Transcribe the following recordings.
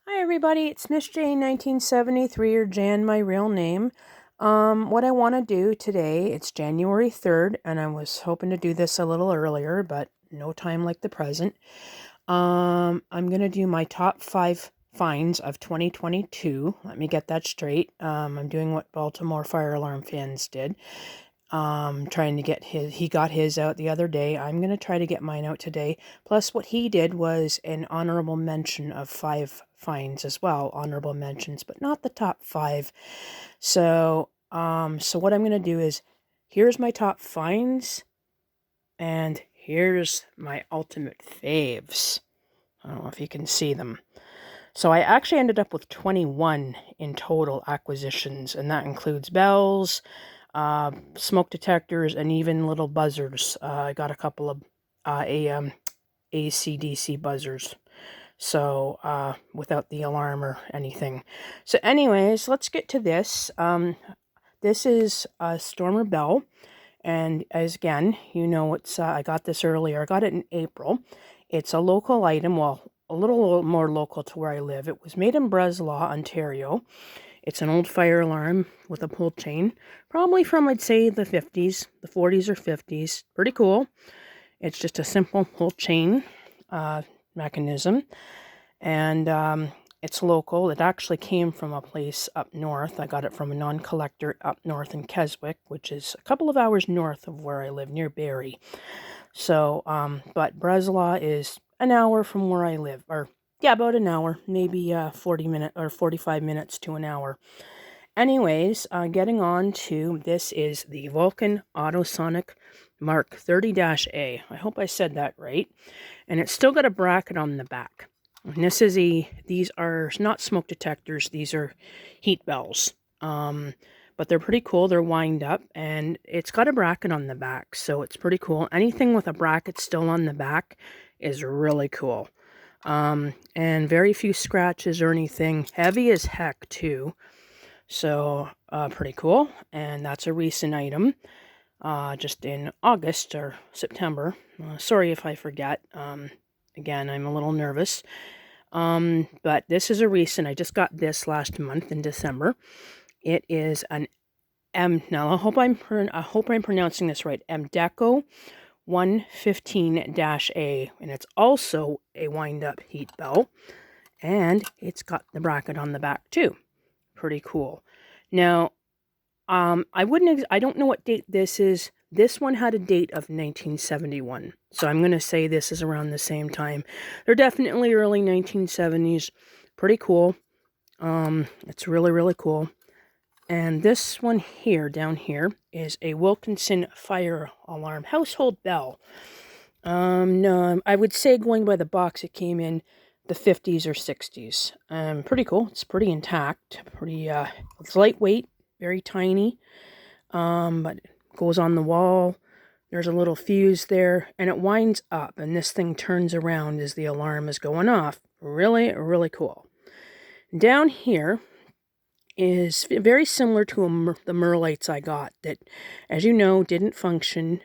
Hi everybody, it's Miss J 1973, or Jan, my real name. What I want to do today, it's January 3rd, and I was hoping to do this a little earlier, but no time like the present. I'm going to do my top 5 finds of 2022. Let me get that straight. I'm doing what Baltimore fire alarm fans did. Trying to get he got his out the other day. I'm going to try to get mine out today. Plus what he did was an honorable mention of 5 finds as well. Honorable mentions, but not the top 5. So what I'm going to do is, here's my top finds, and here's my ultimate faves. I don't know if you can see them. So I actually ended up with 21 in total acquisitions, and that includes bells, smoke detectors, and even little buzzers. I got a couple of AC/DC buzzers, so without the alarm or anything. So anyways, let's get to this. This is a Stormer Bell, and as again, you know, it's I got this earlier. I got it in April. It's a local item, well, a little more local to where I live. It was made in Breslau, Ontario. It's an old fire alarm with a pull chain, probably from, I'd say, the 50s, the 40s or 50s. Pretty cool. It's just a simple pull chain mechanism, and it's local. It actually came from a place up north. I got it from a non-collector up north in Keswick, which is a couple of hours north of where I live, near Barrie. So, but Breslau is an hour from where I live, or yeah, about an hour, maybe 40 minutes or 45 minutes to an hour. Anyways, getting on to, this is the Vulcan Autosonic Mark 30-A. I hope I said that right. And it's still got a bracket on the back. And these are not smoke detectors, these are heat bells. But they're pretty cool. They're wind up, and it's got a bracket on the back, so it's pretty cool. Anything with a bracket still on the back is really cool. And very few scratches or anything. Heavy as heck, too. So, pretty cool. And that's a recent item. Just in August or September. Sorry if I forget. Again, I'm a little nervous. But this is a recent. I just got this last month in December. It is an now I hope I'm pronouncing this right. Mdeco 115-A, and it's also a wind-up heat bell, and it's got the bracket on the back too. Pretty cool. Now, I don't know what date this is. This one had a date of 1971, so I'm going to say this is around the same time. They're definitely early 1970s. Pretty cool. It's really, really cool. And this one here, down here, is a Wilkinson fire alarm household bell. No, I would say, going by the box, it came in the 50s or 60s. Pretty cool. It's pretty intact. It's lightweight, very tiny. But it goes on the wall. There's a little fuse there, and it winds up, and this thing turns around as the alarm is going off. Really, really cool. Down here is very similar to the Merlites I got that, as you know, didn't function.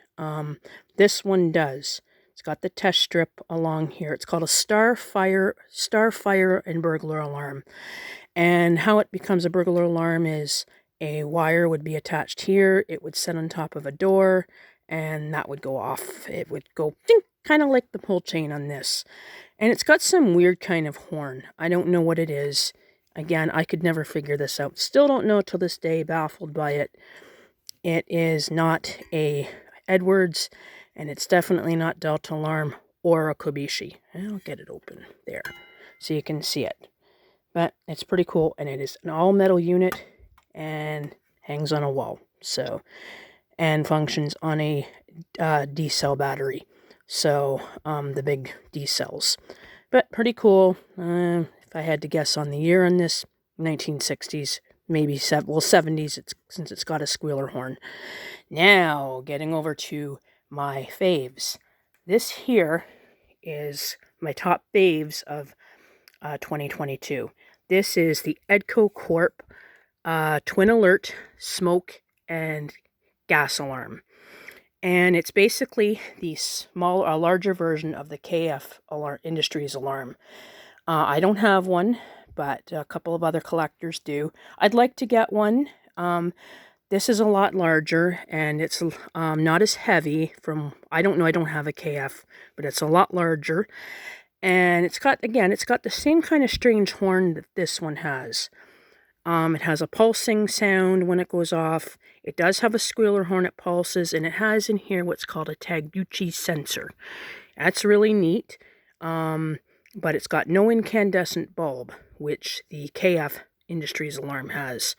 This one does. It's got the test strip along here. It's called a star fire and burglar alarm. And how it becomes a burglar alarm is a wire would be attached here. It would sit on top of a door, and that would go off. It would go ding, kind of like the pull chain on this. And it's got some weird kind of horn. I don't know what it is. Again, I could never figure this out. Still don't know till this day, baffled by it. It is not a Edwards, and it's definitely not Delta Alarm or a Kobishi. I'll get it open there so you can see it. But it's pretty cool, and it is an all-metal unit and hangs on a wall. So, and functions on a D-cell battery. So, the big D-cells. But pretty cool. If I had to guess on the year on this, 1960s, maybe 70s, since it's got a squealer horn. Now, getting over to my faves. This here is my top faves of 2022. This is the Edco Corp Twin Alert Smoke and Gas Alarm. And it's basically the larger version of the KF Industries alarm. I don't have one but a couple of other collectors do. I'd like to get one. This is a lot larger, and it's not as heavy from, I don't know, I don't have a KF, but it's a lot larger. And it's got the same kind of strange horn that this one has. It has a pulsing sound when it goes off. It does have a squealer horn it pulses, and it has in here what's called a taguchi sensor. That's really neat, but it's got no incandescent bulb, which the KF Industries alarm has.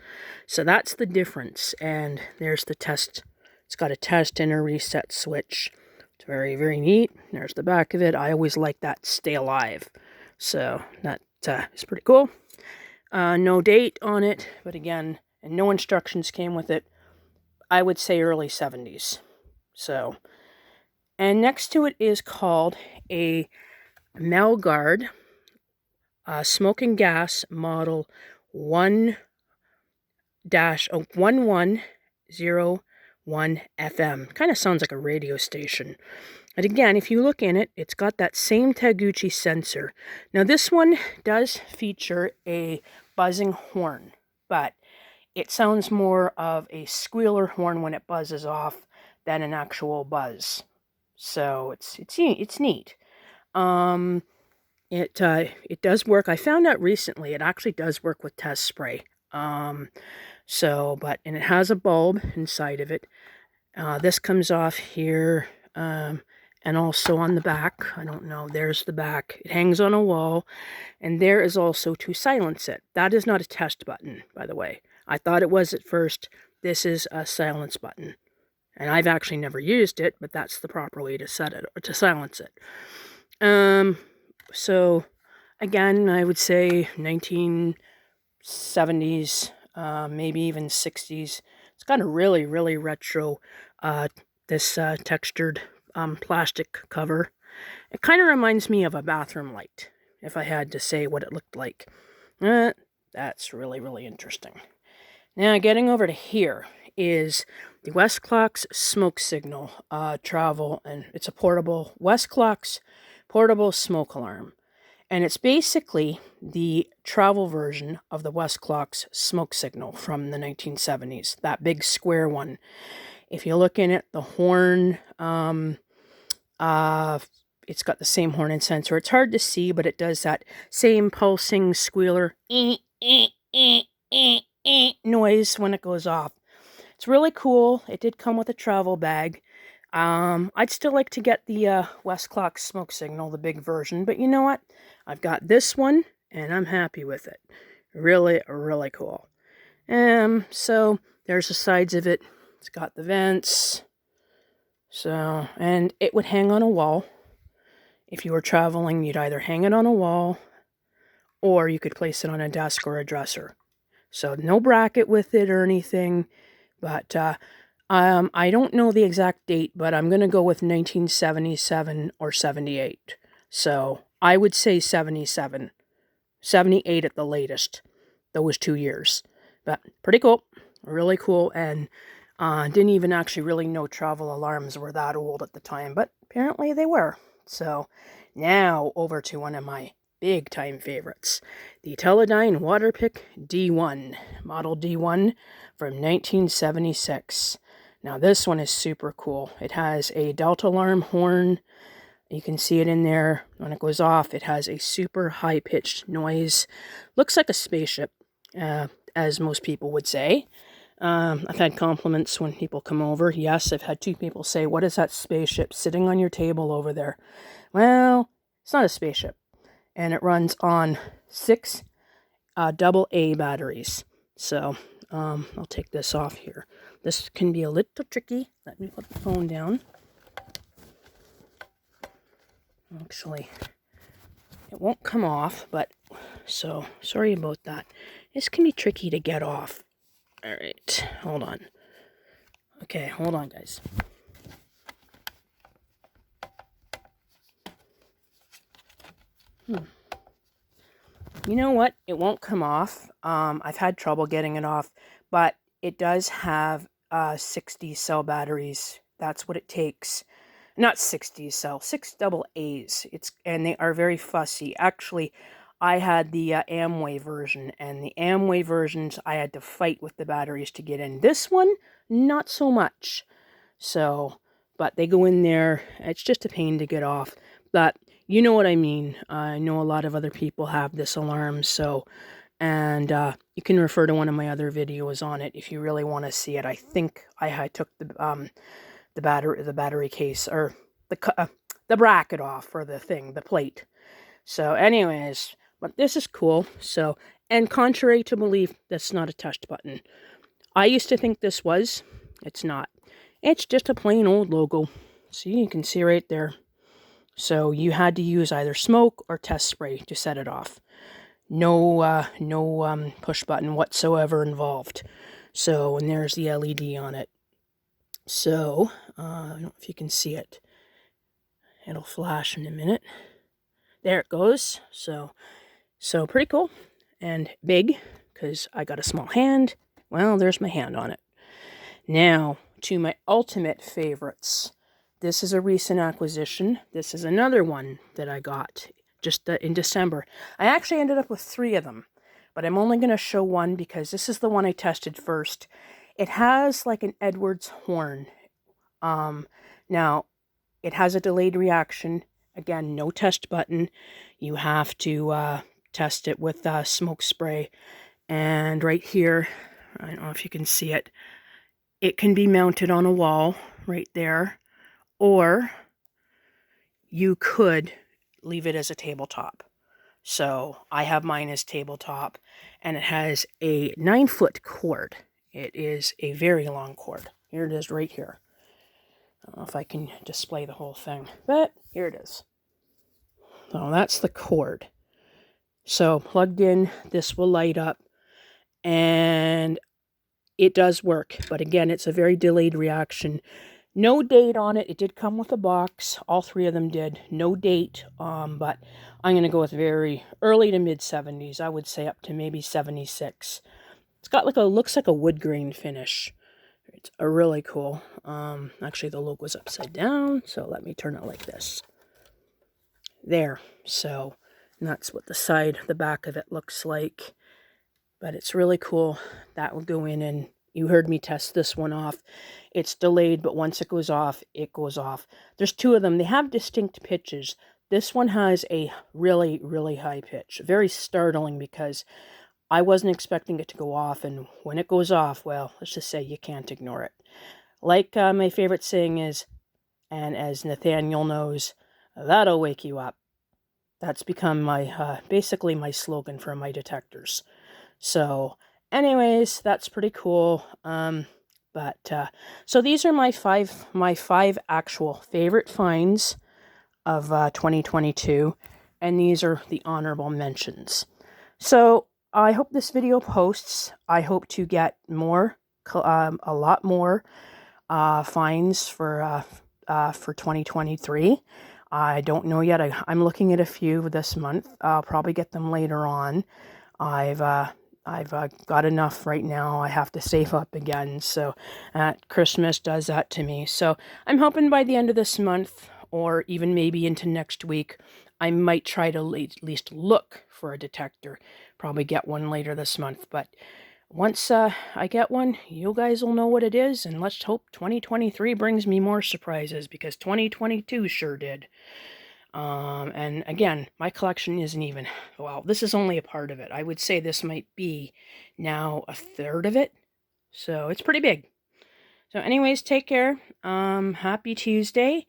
So that's the difference, and there's the test. It's got a test and a reset switch. It's very, very neat. There's the back of it. I always like that stay alive. So that is pretty cool. No date on it, but again, and no instructions came with it. I would say early 70s. So, and next to it is called a Melgard smoking gas model 1-1101 FM. Kind of sounds like a radio station. And again, if you look in it, it's got that same taguchi sensor. Now this one does feature a buzzing horn, but it sounds more of a squealer horn when it buzzes off than an actual buzz. So it's neat. It does work. I found out recently it actually does work with test spray. And it has a bulb inside of it. This comes off here, and also on the back. I don't know. There's the back. It hangs on a wall, and there is also to silence it. That is not a test button, by the way. I thought it was at first. This is a silence button, and I've actually never used it, but that's the proper way to set it or to silence it. So again, I would say 1970s, maybe even 60s. It's got a really, really retro, this textured plastic cover. It kind of reminds me of a bathroom light, if I had to say what it looked like. That's really, really interesting. Now, getting over to here is the Westclox smoke signal travel, and it's a portable Westclox portable smoke alarm. And it's basically the travel version of the Westclox smoke signal from the 1970s, that big square one. If you look in it, the horn, it's got the same horn and sensor. It's hard to see, but it does that same pulsing squealer noise when it goes off. It's really cool. It did come with a travel bag. I'd still like to get the Westclox smoke signal, the big version, but you know what? I've got this one, and I'm happy with it. Really, really cool. So there's the sides of it. It's got the vents. So, and it would hang on a wall. If you were traveling, you'd either hang it on a wall, or you could place it on a desk or a dresser. So no bracket with it or anything, but I don't know the exact date, but I'm going to go with 1977 or 78. So I would say 77, 78 at the latest, those 2 years. But pretty cool, really cool, and didn't even actually really know travel alarms were that old at the time, but apparently they were. So now over to one of my big time favorites, the Teledyne Waterpik D1, model D1 from 1976. Now this one is super cool. It has a delta alarm horn. You can see it in there. When it goes off, it has a super high-pitched noise. Looks like a spaceship, as most people would say. I've had compliments when people come over. Yes, I've had 2 people say, "What is that spaceship sitting on your table over there?" Well, it's not a spaceship. And it runs on 6 AA batteries. So, I'll take this off here. This can be a little tricky. Let me put the phone down. Actually, it won't come off, but so sorry about that. This can be tricky to get off. All right, hold on. Okay, hold on, guys. You know what? It won't come off. I've had trouble getting it off, but it does have 60 cell batteries. That's what it takes. Not 60 cell, 6 double A's. And they are very fussy. Actually, I had the Amway version, and the Amway versions, I had to fight with the batteries to get in. This one, not so much. So, but they go in there. It's just a pain to get off. But you know what I mean. I know a lot of other people have this alarm, so, and you can refer to one of my other videos on it if you really want to see it. I think I took the battery case, or the bracket off for the plate. So anyways, but this is cool. So, and contrary to belief, that's not a touch button. I used to think this was. It's not. It's just a plain old logo. See, you can see right there. So you had to use either smoke or test spray to set it off. No push button whatsoever involved. So, and there's the LED on it. So, I don't know if you can see it. It'll flash in a minute. There it goes. So pretty cool and big because I got a small hand. Well, there's my hand on it. Now, to my ultimate favorites. This is a recent acquisition. This is another one that I got just in December. I actually ended up with 3 of them, but I'm only going to show one because this is the one I tested first. It has like an Edwards horn. Now, it has a delayed reaction. Again, no test button. You have to test it with smoke spray. And right here, I don't know if you can see it, it can be mounted on a wall right there. Or you could leave it as a tabletop. So I have mine as tabletop, and it has a 9-foot cord. It is a very long cord. Here it is right here. I don't know if I can display the whole thing, but here it is. So that's the cord. So plugged in, this will light up, and it does work. But again, it's a very delayed reaction. No date on it. It did come with a box. All 3 of them did. No date, but I'm going to go with very early to mid-70s. I would say up to maybe 76. It's got like looks like a wood grain finish. It's a really cool. Actually, the logo's upside down, so let me turn it like this. There. So, and that's what the back of it looks like. But it's really cool. That will go in, and you heard me test this one off. It's delayed, but once it goes off, it goes off. There's 2 of them. They have distinct pitches. This one has a really, really high pitch. Very startling because I wasn't expecting it to go off, and when it goes off, well, let's just say you can't ignore it. Like my favorite saying is, and as Nathaniel knows, that'll wake you up. That's become my basically my slogan for my detectors. So anyways, that's pretty cool. So these are my five actual favorite finds of 2022, and these are the honorable mentions. So I hope this video posts. I hope to get a lot more finds for 2023. I don't know yet. I'm looking at a few this month. I'll probably get them later on. I've got enough right now. I have to save up again. So Christmas does that to me. So I'm hoping by the end of this month, or even maybe into next week, I might try to at least look for a detector. Probably get one later this month. But once I get one, you guys will know what it is. And let's hope 2023 brings me more surprises, because 2022 sure did. And again, my collection isn't even, well, this is only a part of it. I would say this might be now a third of it. So it's pretty big. So anyways, take care. Happy Tuesday,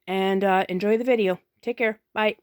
and enjoy the video. Take care. Bye.